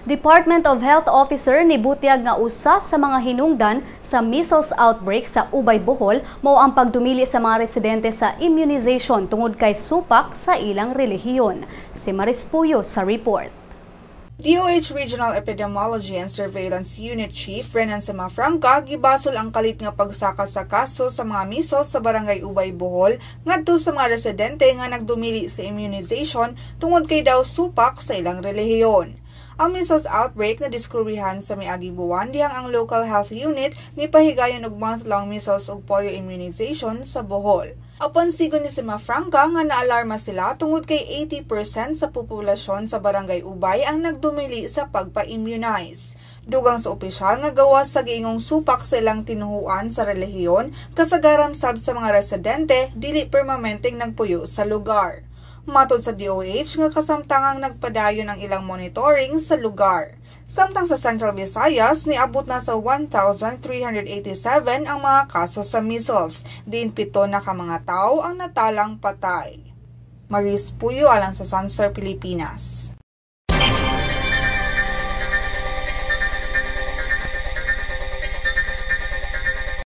Department of Health Officer ni Butiag nga usa sa mga hinungdan sa measles outbreak sa Ubay, Bohol mao ang pagdumili sa mga residente sa immunization tungod kay supak sa ilang relihiyon. Si Maris Puyo sa report. DOH Regional Epidemiology and Surveillance Unit Chief Renan Semafranca gibasol ang kalit nga pagsaka sa kaso sa mga measles sa Barangay Ubay, Bohol ngadto sa mga residente nga nagdumili sa immunization tungod kay daw supak sa ilang relihiyon. Ang measles outbreak na diskurihan sa miaging buwan dihang ang local health unit ni pahigayon og month-long measles ug polio immunization sa Bohol. Apan sigon ni Semafranca nga naalarma sila tungod kay 80% sa populasyon sa Barangay Ubay ang nagdumili sa pagpa-immunize. Dugang sa opisyal nga gawas sa giingong supak sa ilang tinuhuan sa relihiyon kasagaran sab sa mga residente dili permanenteng nagpuyo sa lugar. Matod sa DOH nga kasamtangang nagpadayon ang ilang monitoring sa lugar. Samtang sa Central Visayas, niabot na sa 1,387 ang mga kaso sa measles, din 7 na ka mga tao ang natalang patay. Maris Puyo alang sa Sunstar, Pilipinas.